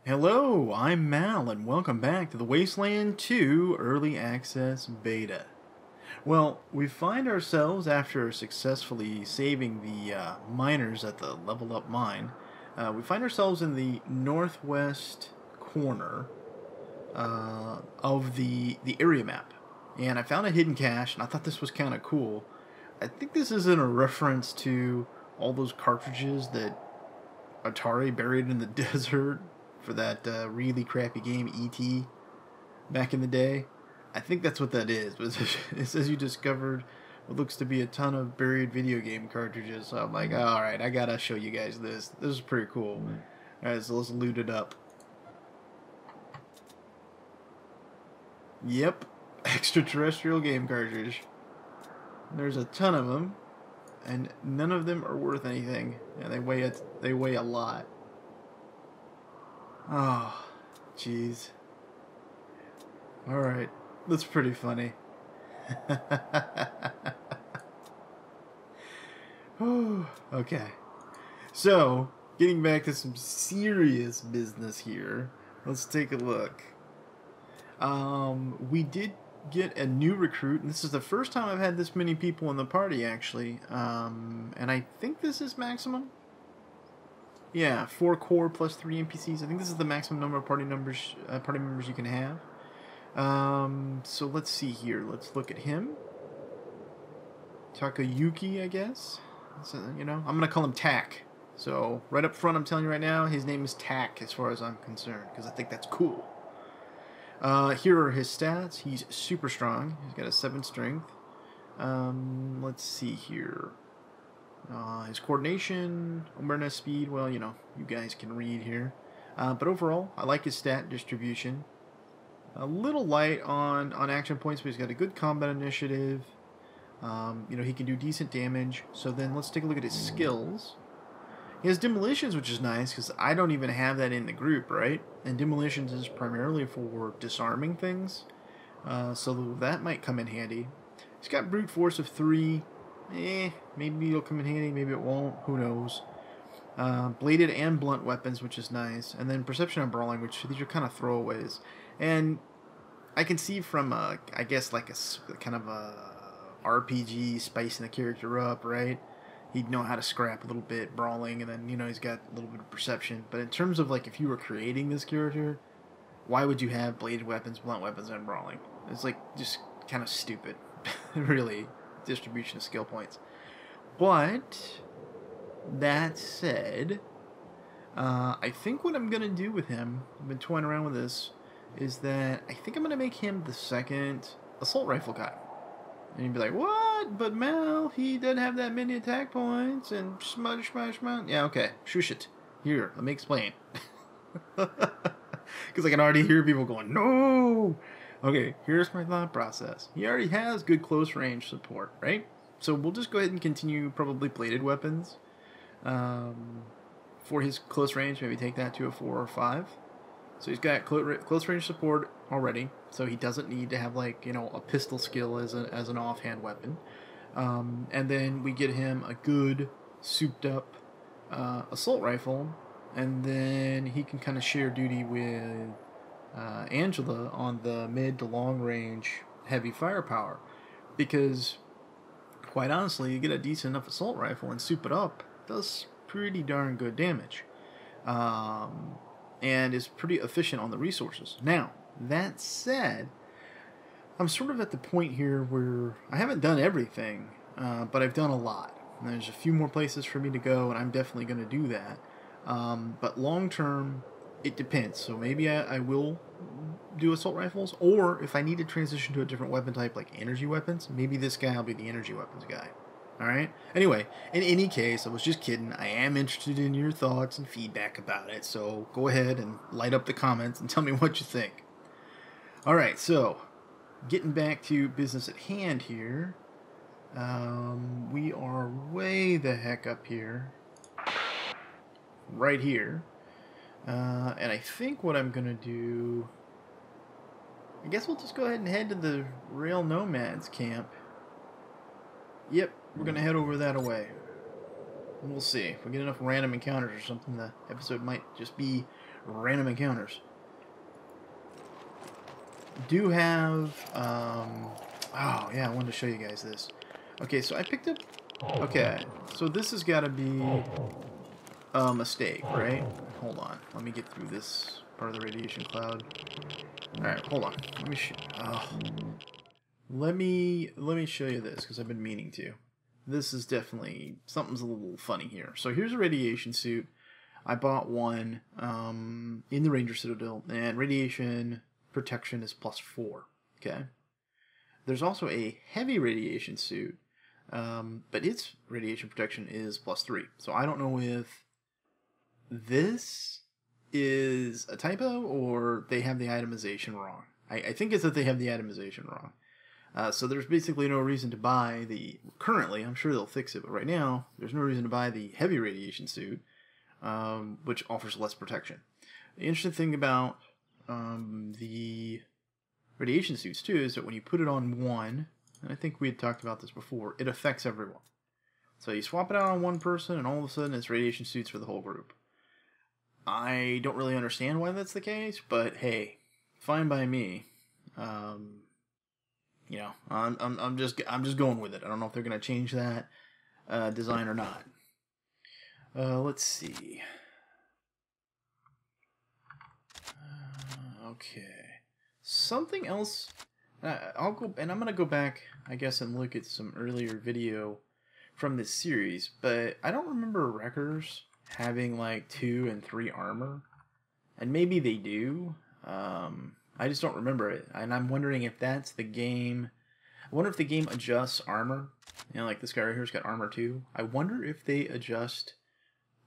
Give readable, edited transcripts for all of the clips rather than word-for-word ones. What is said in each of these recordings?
Hello, I'm Mal, and welcome back to the Wasteland 2 Early Access Beta. Well, we find ourselves, after successfully saving the miners at the Level Up mine, we find ourselves in the northwest corner of the area map. And I found a hidden cache, and I thought this was kind of cool. I think this is in a reference to all those cartridges that Atari buried in the desert for that really crappy game E.T. back in the day. I think that's what that is. But it says you discovered what looks to be a ton of buried video game cartridges. So I'm like, alright, I gotta show you guys this. This is pretty cool. Alright, so let's loot it up. Yep, extraterrestrial game cartridge. There's a ton of them, and none of them are worth anything. And they weigh a lot. Oh, jeez. Alright, that's pretty funny. Okay. So, getting back to some serious business here, let's take a look. We did get a new recruit, and this is the first time I've had this many people in the party, actually. And I think this is maximum. Yeah, 4 core plus 3 NPCs. I think this is the maximum number of party members you can have. So let's see here. Let's look at him. Takayuki, I guess. So, you know, I'm gonna call him Tak. So right up front, I'm telling you right now, his name is Tak, as far as I'm concerned, because I think that's cool. Here are his stats. He's super strong. He's got a 7 strength. Let's see here. His coordination, awareness, speed, well, you know, you guys can read here. But overall, I like his stat distribution. A little light on action points, but he's got a good combat initiative. You know, he can do decent damage. So then let's take a look at his skills. He has demolitions, which is nice, because I don't even have that in the group, right? And demolitions is primarily for disarming things. So that might come in handy. He's got brute force of 3. Maybe it'll come in handy, maybe it won't, who knows. Bladed and blunt weapons, which is nice. And then perception and brawling, which these are kind of throwaways. And I can see from, I guess, like a kind of a RPG, spicing the character up, right? He'd know how to scrap a little bit, brawling, and then, you know, he's got a little bit of perception. But in terms of, like, if you were creating this character, why would you have bladed weapons, blunt weapons, and brawling? It's, like, just kind of stupid, really. Distribution of skill points. But that said, I think what I'm gonna do with him, I've been toying around with this, is that I think I'm gonna make him the second assault rifle guy. And you'd be like, what? But Mal, he doesn't have that many attack points, and smudge. Yeah, okay, shush it. Here, let me explain. Because I can already hear people going, no! Okay, here's my thought process. He already has good close range support, right? So we'll just go ahead and continue probably bladed weapons. For his close range, maybe take that to a 4 or 5. So he's got close range support already, so he doesn't need to have, like, you know, a pistol skill as an offhand weapon. And then we get him a good souped up assault rifle, and then he can kind of share duty with Angela on the mid to long range heavy firepower, because quite honestly, you get a decent enough assault rifle and soup it up, it does pretty darn good damage, and is pretty efficient on the resources. Now, that said, I'm sort of at the point here where I haven't done everything, but I've done a lot. And there's a few more places for me to go, and I'm definitely going to do that. But long term, it depends. So maybe I will do assault rifles, or if I need to transition to a different weapon type like energy weapons, maybe this guy will be the energy weapons guy. Alright? Anyway, in any case, I was just kidding. I am interested in your thoughts and feedback about it, so go ahead and light up the comments and tell me what you think. Alright, so getting back to business at hand here. We are way the heck up here. Right here. And I think what I'm going to do, I guess we'll just go ahead and head to the Rail Nomads camp. Yep, we're going to head over that way. We'll see. If we get enough random encounters or something, the episode might just be random encounters. Do have, oh yeah, I wanted to show you guys this. Okay, so I picked up, okay, so this has got to be a mistake, right? Hold on, let me get through this part of the radiation cloud. Alright, hold on, let me let me show you this, because I've been meaning to. This is definitely, something's a little funny here. So here's a radiation suit. I bought one in the Ranger Citadel, and radiation protection is +4, okay? There's also a heavy radiation suit, but its radiation protection is +3. So I don't know if this is a typo or they have the itemization wrong. I think it's that they have the itemization wrong. So there's basically no reason to buy the, currently, I'm sure they'll fix it, but right now, there's no reason to buy the heavy radiation suit, which offers less protection. The interesting thing about the radiation suits, too, is that when you put it on one, and I think we had talked about this before, it affects everyone. So you swap it out on one person, and all of a sudden it's radiation suits for the whole group. I don't really understand why that's the case, but hey, fine by me. You know, I'm just going with it. I don't know if they're gonna change that design or not. Let's see. Okay, something else. I'll go, and I'm gonna go back, I guess, and look at some earlier video from this series. But I don't remember Wreckers having like 2 and 3 armor, and maybe they do. I just don't remember it, and I'm wondering if that's the game. I wonder if the game adjusts armor. You know, like this guy right here's got armor 2. I wonder if they adjust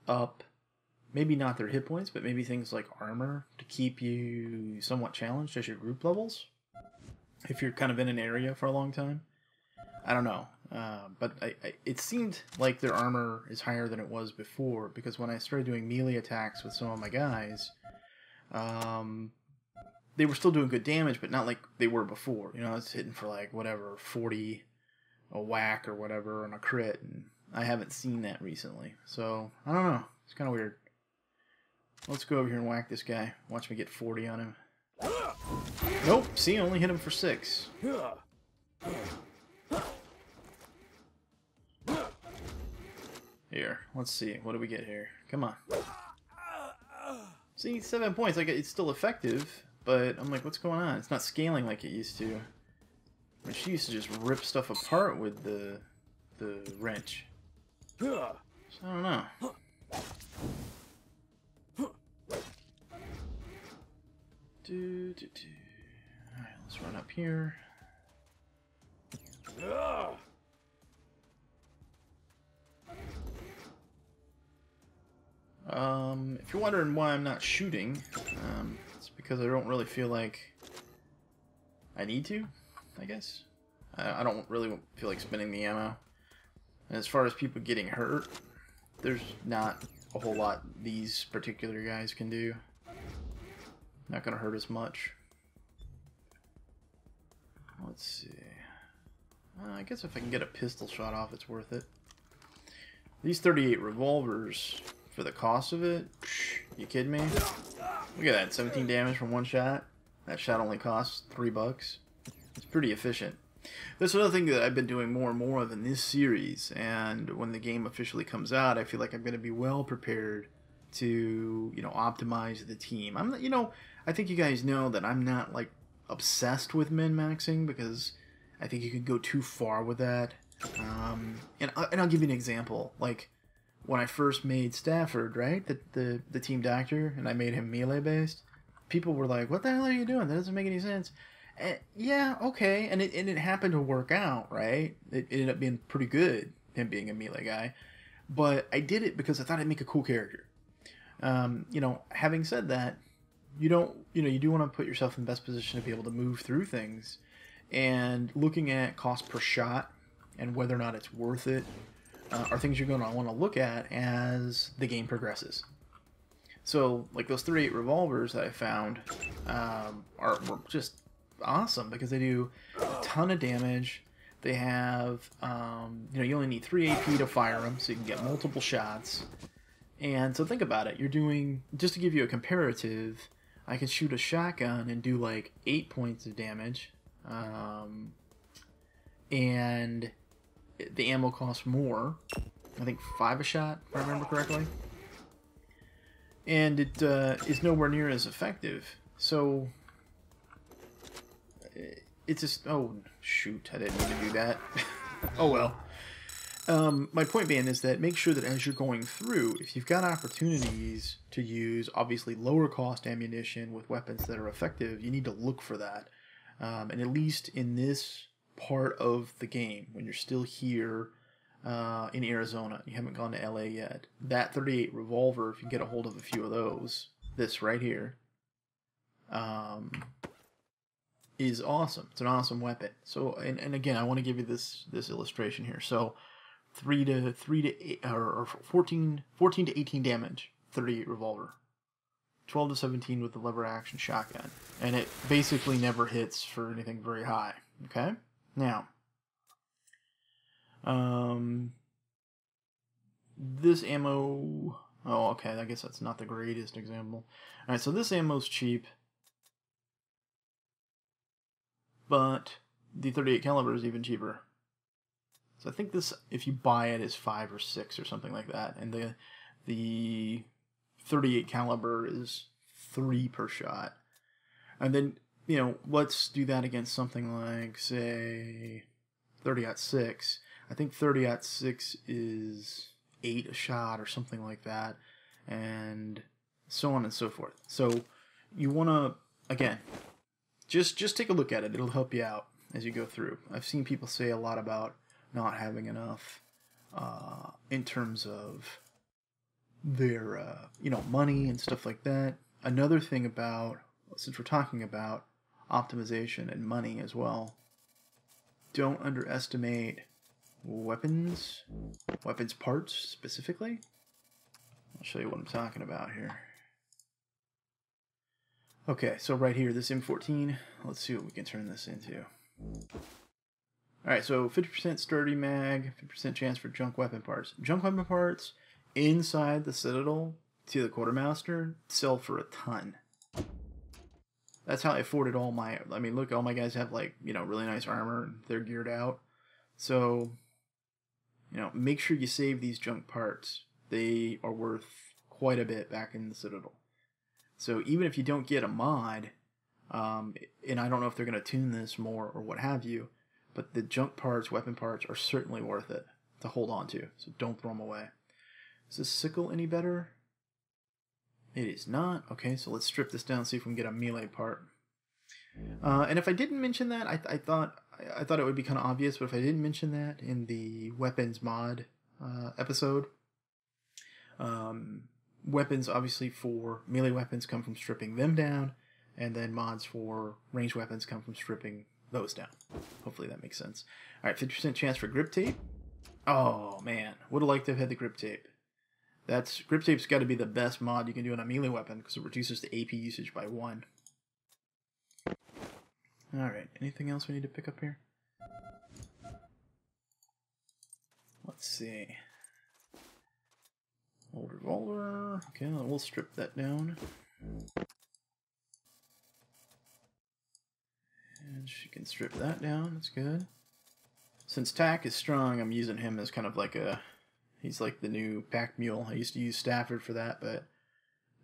up, maybe not their hit points, but maybe things like armor to keep you somewhat challenged as your group levels. If you're kind of in an area for a long time. I don't know. But it seemed like their armor is higher than it was before, because when I started doing melee attacks with some of my guys, they were still doing good damage, but not like they were before. You know, it's hitting for like, whatever, 40 a whack or whatever on a crit, and I haven't seen that recently. So, I don't know. It's kind of weird. Let's go over here and whack this guy. Watch me get 40 on him. Nope, see, I only hit him for 6. Here, let's see. What do we get here? Come on. See, 7 points. Like, it's still effective. But I'm like, what's going on? It's not scaling like it used to. I mean, she used to just rip stuff apart with the wrench. So I don't know. Alright, let's run up here. If you're wondering why I'm not shooting, it's because I don't really feel like I need to, I guess. I don't really feel like spending the ammo. And as far as people getting hurt, there's not a whole lot these particular guys can do. Not gonna hurt as much. Let's see. I guess if I can get a pistol shot off, it's worth it. These 38 revolvers, for the cost of it, you kidding me? Look at that, 17 damage from one shot. That shot only costs $3. It's pretty efficient. That's another thing that I've been doing more and more of in this series, and when the game officially comes out, I feel like I'm going to be well prepared to, you know, optimize the team. I'm not, you know, I think you guys know that I'm not like obsessed with min-maxing, because I think you could go too far with that. And I'll give you an example. Like when I first made Stafford, right, the team doctor, and I made him melee based, people were like, "What the hell are you doing? That doesn't make any sense." And, yeah, okay, and it happened to work out, right? It ended up being pretty good, him being a melee guy. But I did it because I thought I'd make a cool character. You know, having said that, you do want to put yourself in the best position to be able to move through things, and looking at cost per shot and whether or not it's worth it are things you're going to want to look at as the game progresses. So, like those 38 revolvers that I found were just awesome because they do a ton of damage. They have, you know, you only need 3 AP to fire them, so you can get multiple shots. And so think about it. You're doing, just to give you a comparative, I can shoot a shotgun and do like 8 points of damage. And the ammo costs more. I think 5 a shot, if I remember correctly. And it is nowhere near as effective. So it's just, oh shoot, I didn't mean to do that. Oh well. My point being is that make sure that as you're going through, if you've got opportunities to use obviously lower cost ammunition with weapons that are effective, you need to look for that. And at least in this part of the game, when you're still here in Arizona, you haven't gone to LA yet, that 38 revolver, if you get a hold of a few of those, this right here, is awesome. It's an awesome weapon. So, and again, I want to give you this illustration here. So 3 to 8, or 14 to 18 damage, 38 revolver. 12 to 17 with the lever action shotgun. And it basically never hits for anything very high. Okay? Now, this ammo, oh, okay, I guess that's not the greatest example. Alright, so this ammo's cheap, but the 38 caliber is even cheaper. So I think this, if you buy it, is 5 or 6 or something like that, and the 38 caliber is 3 per shot. And then, you know, let's do that against something like, say, 30-06. I think 30-06 is 8 a shot or something like that, and so on and so forth. So you want to, again, just take a look at it. It'll help you out as you go through. I've seen people say a lot about not having enough in terms of their you know, money and stuff like that. Another thing about, since we're talking about optimization and money as well, don't underestimate weapons parts specifically. I'll show you what I'm talking about here. Okay, so right here, this M14, let's see what we can turn this into. Alright, so 50% sturdy mag, 50% chance for junk weapon parts. Junk weapon parts inside the Citadel to the Quartermaster sell for a ton. That's how I afforded all my, I mean, look, all my guys have, like, you know, really nice armor, and they're geared out. So, you know, make sure you save these junk parts. They are worth quite a bit back in the Citadel. So even if you don't get a mod, and I don't know if they're going to tune this more or what have you, but the junk parts, weapon parts, are certainly worth it to hold on to. So don't throw them away. Is this sickle any better? It is not. Okay, so let's strip this down and see if we can get a melee part. And if I didn't mention that, I thought it would be kind of obvious, but if I didn't mention that in the weapons mod episode, weapons obviously for melee weapons come from stripping them down, and then mods for ranged weapons come from stripping those down. Hopefully that makes sense. Alright, 50% chance for grip tape. Oh man, would have liked to have had the grip tape. Grip tape's got to be the best mod you can do on a melee weapon because it reduces the AP usage by 1. Alright, anything else we need to pick up here? Let's see. Old revolver. Okay, we'll strip that down. And she can strip that down, that's good. Since Tack is strong, I'm using him as kind of like a, he's like the new pack mule. I used to use Stafford for that, but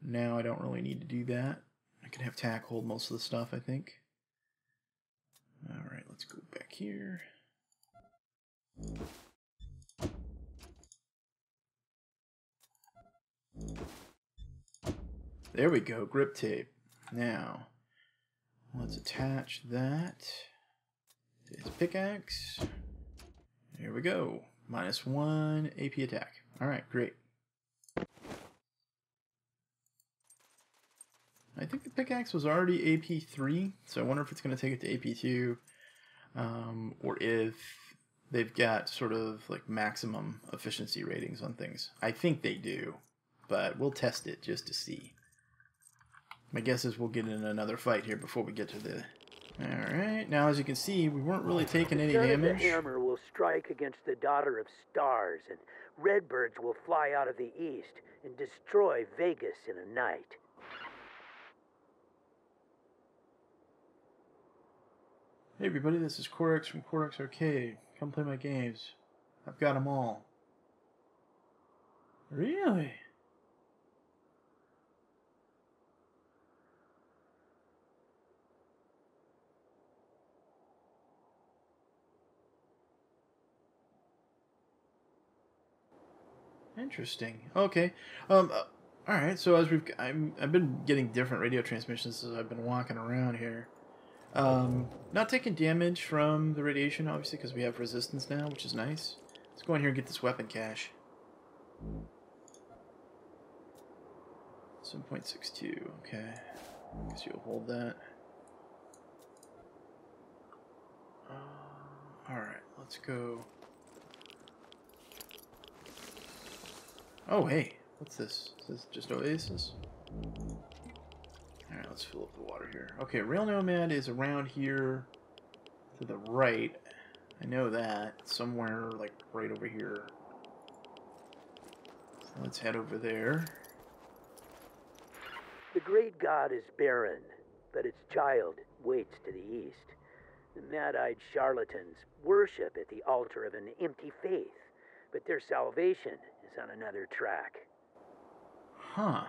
now I don't really need to do that. I can have Tack hold most of the stuff, I think. Alright, let's go back here. There we go, grip tape. Now, let's attach that to his pickaxe. Here we go. -1 AP attack. Alright, great. I think the pickaxe was already AP3, so I wonder if it's going to take it to AP2, or if they've got sort of like maximum efficiency ratings on things. I think they do, but we'll test it just to see. My guess is we'll get in another fight here before we get to the Alright, now as you can see, we weren't really taking any The damage. hammer will strike against the daughter of stars, and redbirds will fly out of the east and destroy Vegas in a night. Hey everybody, this is Corix from Corix Arcade. Come play my games. I've got them all. Really? Interesting. Okay. All right. So as I've been getting different radio transmissions as I've been walking around here. Not taking damage from the radiation, obviously, because we have resistance now, which is nice. Let's go in here and get this weapon cache. 7.62. Okay. I guess you'll hold that. All right. Let's go. Oh, hey, what's this? Is this just Oasis? Alright, let's fill up the water here. Okay, Rail Nomad is around here to the right. I know that. Somewhere, like, right over here. So let's head over there. The great god is barren, but its child waits to the east. The mad-eyed charlatans worship at the altar of an empty faith, but their salvation is on another track. Huh.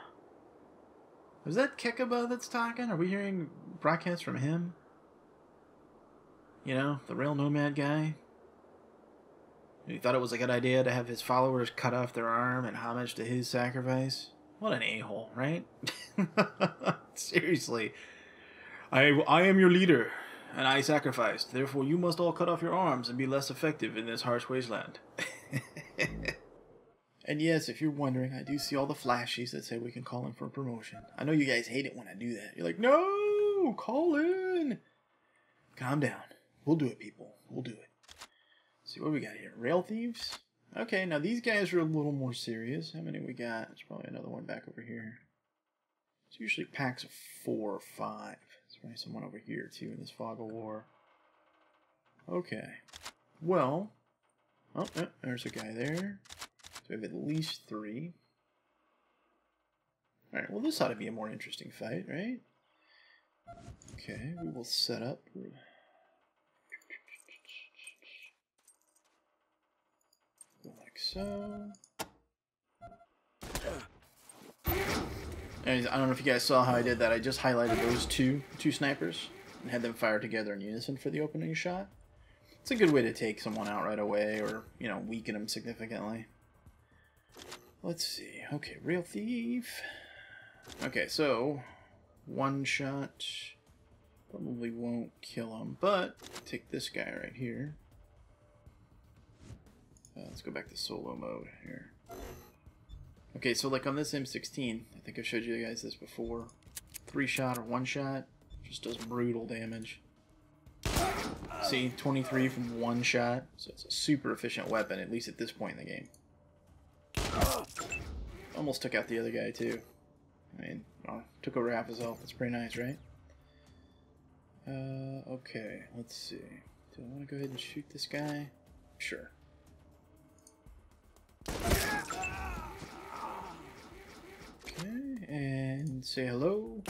Is that Kekaba that's talking? Are we hearing broadcasts from him? You know, the Rail Nomad guy? He thought it was a good idea to have his followers cut off their arm in homage to his sacrifice? What an a-hole, right? Seriously. I am your leader, and I sacrificed. Therefore, you must all cut off your arms and be less effective in this harsh wasteland. And yes, if you're wondering, I do see all the flashies that say we can call in for a promotion. I know you guys hate it when I do that. You're like, no, call in. Calm down. We'll do it, people. We'll do it. Let's see what we got here. Rail thieves? Okay, now these guys are a little more serious. How many we got? There's probably another one back over here. It's usually packs of 4 or 5. There's probably someone over here, too, in this fog of war. Okay. Well. Oh, there's a guy there. So we have at least 3. Alright, well this ought to be a more interesting fight, right? Okay, we will set up. Like so. And I don't know if you guys saw how I did that. I just highlighted those two snipers and had them fire together in unison for the opening shot. It's a good way to take someone out right away or, you know, weaken them significantly. Let's see. Okay, Rail Thief. Okay, so one shot probably won't kill him, but take this guy right here. Let's go back to solo mode here. Okay, so like on this M16, I think I showed you guys this before. 3 shot or 1 shot just does brutal damage. See, 23 from 1 shot, so it's a super efficient weapon, at least at this point in the game. Almost took out the other guy too. I mean, took over half his health. That's pretty nice, right? Okay, let's see. Do I want to go ahead and shoot this guy? Sure. Okay, and say hello.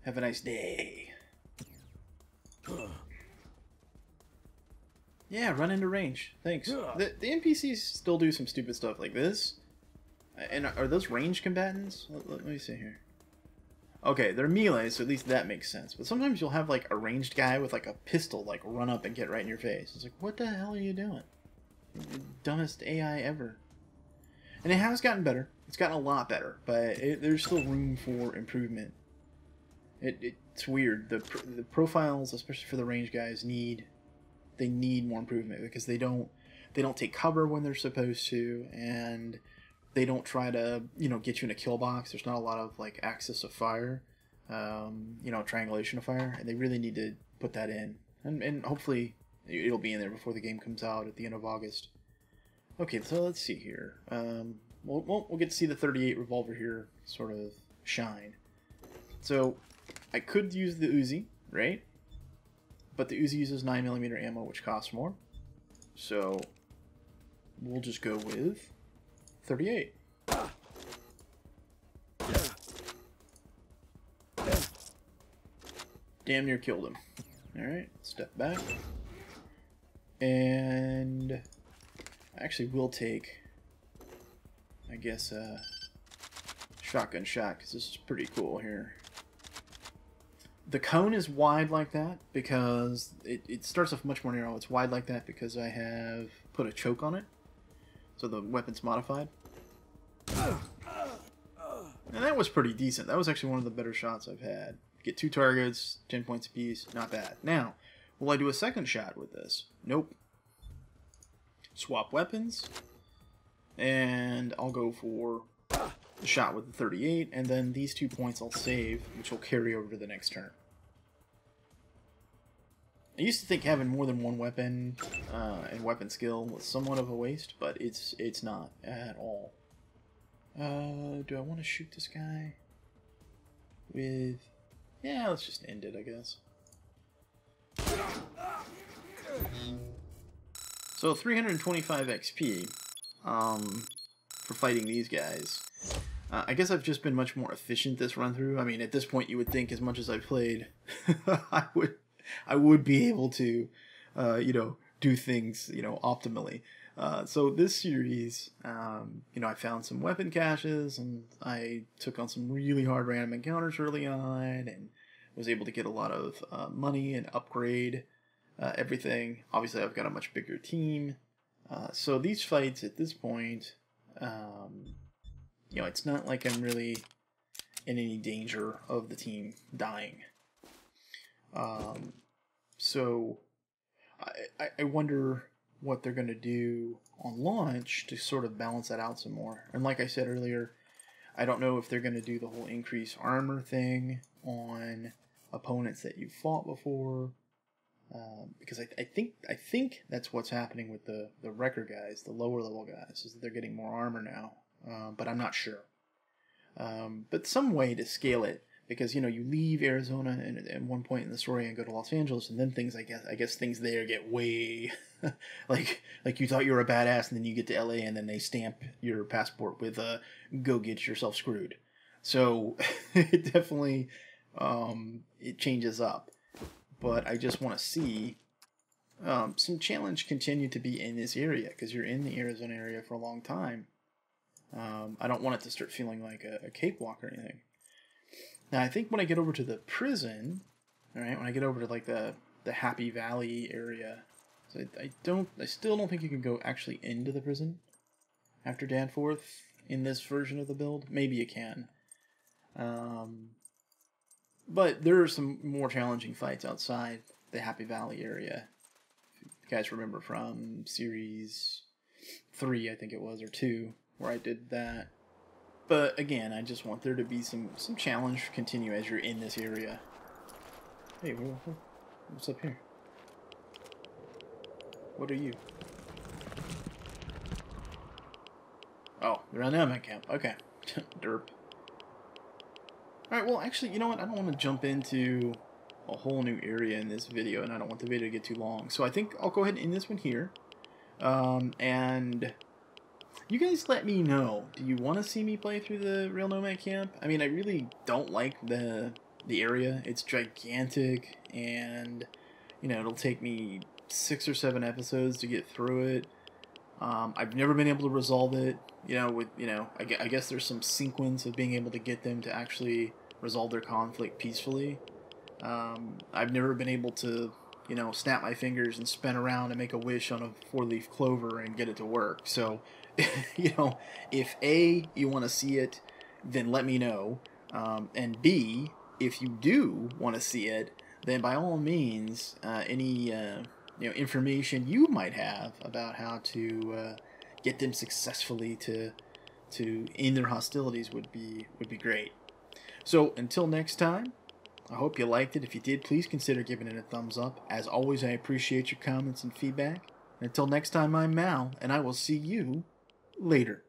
Have a nice day. Yeah, run into range. Thanks. The NPCs still do some stupid stuff like this. And are those ranged combatants? Let me see here. Okay, they're melee, so at least that makes sense. But sometimes you'll have like a ranged guy with like a pistol like run up and get right in your face. It's like, what the hell are you doing? The dumbest AI ever. And it has gotten better. It's gotten a lot better, but there's still room for improvement. It's weird. The profiles, especially for the ranged guys, need more improvement because they don't take cover when they're supposed to, and they don't try to, you know, get you in a kill box. There's not a lot of like access of fire, you know, triangulation of fire, and they really need to put that in, and hopefully it'll be in there before the game comes out at the end of August. Okay, so let's see here. We'll get to see the 38 revolver here sort of shine. So I could use the Uzi, right? But the Uzi uses 9mm ammo, which costs more. So we'll just go with 38. Damn near killed him. Alright, step back. And I actually will take, I guess, shotgun shot, because this is pretty cool here. The cone is wide like that because it starts off much more narrow. It's wide like that because I have put a choke on it. So the weapon's modified. And that was pretty decent. That was actually one of the better shots I've had. Get 2 targets, 10 points apiece, not bad. Now, will I do a second shot with this? Nope. Swap weapons. And I'll go for the shot with the 38, and then these 2 points I'll save, which will carry over to the next turn. I used to think having more than one weapon and weapon skill was somewhat of a waste, but it's not at all. Do I want to shoot this guy with... Yeah, let's just end it, I guess. So 325 XP for fighting these guys. I guess I've just been much more efficient this run through. I mean, at this point, you would think, as much as I've played, I would be able to, you know, do things, you know, optimally. So this series, you know, I found some weapon caches, and I took on some really hard random encounters early on, and was able to get a lot of money and upgrade everything. Obviously, I've got a much bigger team. So these fights at this point, you know, it's not like I'm really in any danger of the team dying. So I wonder what they're going to do on launch to sort of balance that out some more. And like I said earlier, I don't know if they're going to do the whole increase armor thing on opponents that you've fought before. Because I think that's what's happening with the wrecker guys, the lower level guys, is that they're getting more armor now. But I'm not sure. But some way to scale it, because, you know, you leave Arizona at one point in the story and go to Los Angeles, and then things, I guess things there get way like you thought you were a badass, and then you get to LA, and then they stamp your passport with go get yourself screwed. So it definitely it changes up. But I just want to see some challenge continue to be in this area, because you're in the Arizona area for a long time. I don't want it to start feeling like a cakewalk or anything. Now, I think when I get over to the prison, all right, when I get over to like the Happy Valley area, so I still don't think you can go actually into the prison after Danforth in this version of the build. Maybe you can. But there are some more challenging fights outside the Happy Valley area. If you guys remember from Series 3, I think it was, or 2, where I did that. But again, I just want there to be some challenge continue as you're in this area. Hey, what's up here? What are you? Oh, they're on the Element Camp. Okay. Derp. Alright, well, actually, you know what? I don't want to jump into a whole new area in this video, and I don't want the video to get too long. So I think I'll go ahead and end this one here. And you guys let me know. Do you want to see me play through the Real Nomad Camp? I mean, I really don't like the area. It's gigantic, and, you know, it'll take me 6 or 7 episodes to get through it. I've never been able to resolve it, you know, I guess there's some sequence of being able to get them to actually resolve their conflict peacefully. I've never been able to, you know, snap my fingers and spin around and make a wish on a 4-leaf clover and get it to work. So, you know, if A, you want to see it, then let me know. And B, if you do want to see it, then by all means, any you know, information you might have about how to get them successfully to end their hostilities would be great. So until next time, I hope you liked it. If you did, please consider giving it a thumbs up. As always, I appreciate your comments and feedback. Until next time, I'm Mal, and I will see you later.